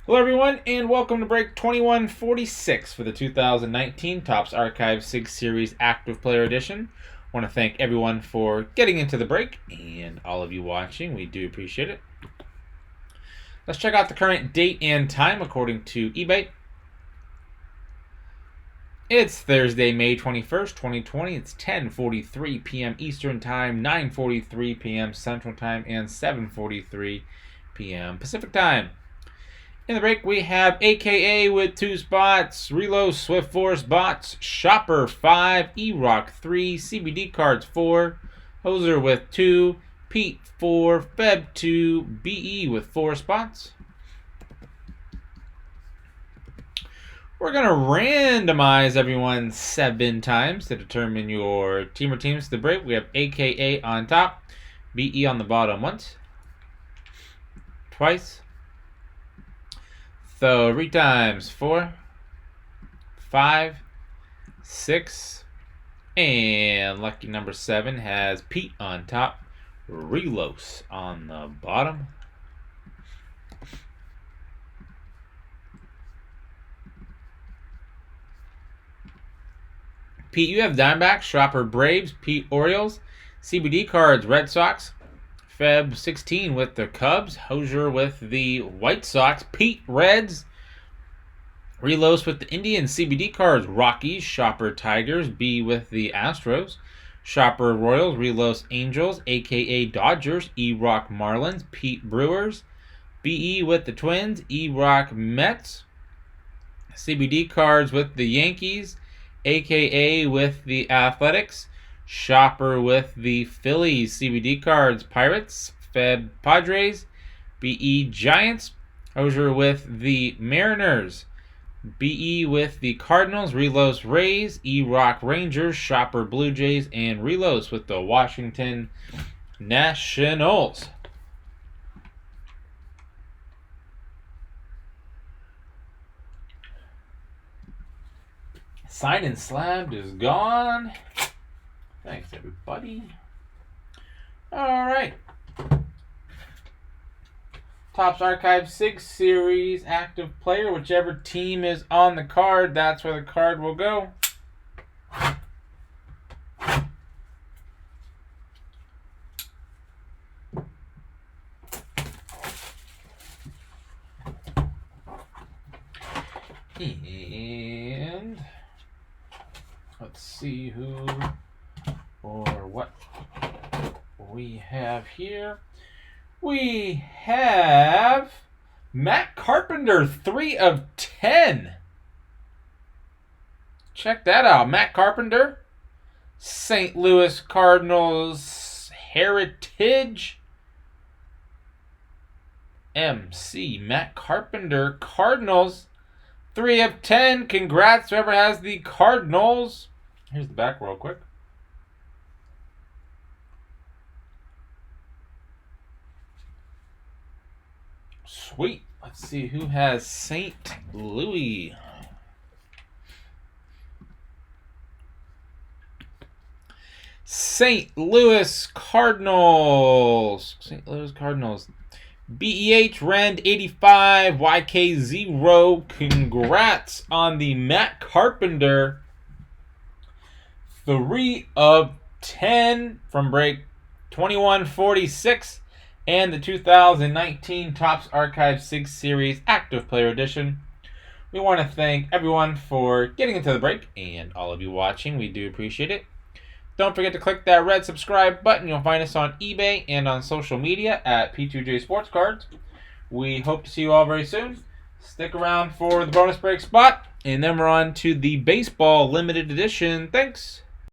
Hello everyone, and welcome to break 2146 for the 2019 Topps Archive 6 Series Active Player Edition. I want to thank everyone for getting into the break, and all of you watching, we do appreciate it. Let's check out the current date and time according to eBay. It's Thursday, May 21st, 2020. It's 10:43 p.m. Eastern Time, 9:43 p.m. Central Time, and 7:43 p.m. Pacific Time. In the break, we have AKA with 2 spots, Relo Swift Force Bots, Shopper 5, E-Rock 3, CBD Cards 4, Hoser with 2, Pete 4, Feb 2, BE with 4 spots. We're going to randomize everyone 7 times to determine your team or teams. The break, we have AKA on top, BE on the bottom once, twice. 3 times 4, 5, 6, and lucky number 7 has Pete on top, Relos on the bottom. Pete, you have Diamondbacks, Shopper Braves, Pete Orioles, CBD Cards Red Sox, Feb 16 with the Cubs, Hosier with the White Sox, Pete Reds, Relos with the Indians, CBD Cards Rockies, Shopper Tigers, B with the Astros, Shopper Royals, Relos Angels, aka Dodgers, E-Rock Marlins, Pete Brewers, BE with the Twins, E-Rock Mets, CBD Cards with the Yankees, aka with the Athletics, Shopper with the Phillies, CBD Cards Pirates, Feb Padres, BE Giants, Hosier with the Mariners, BE with the Cardinals, Relos Rays, E-Rock Rangers, Shopper Blue Jays, and Relos with the Washington Nationals. Signed and slabbed is gone. Thanks, everybody. All right. Topps Archive 6 Series active player. Whichever team is on the card, that's where the card will go. And let's see who or what we have here. We have Matt Carpenter, 3 of 10. Check that out. Matt Carpenter, St. Louis Cardinals Heritage. MC Matt Carpenter, Cardinals, 3 of 10. Congrats, whoever has the Cardinals. Here's the back real quick. Sweet. Let's see who has St. Louis. St. Louis Cardinals. St. Louis Cardinals. BEH Rend 85, YK0. Congrats on the Matt Carpenter. 3 of 10 from break 2146 and the 2019 Topps Archive 6 Series Active Player Edition. We want to thank everyone for getting into the break and all of you watching. We do appreciate it. Don't forget to click that red subscribe button. You'll find us on eBay and on social media at P2J Sports Cards. We hope to see you all very soon. Stick around for the bonus break spot, and then we're on to the baseball limited edition. Thanks.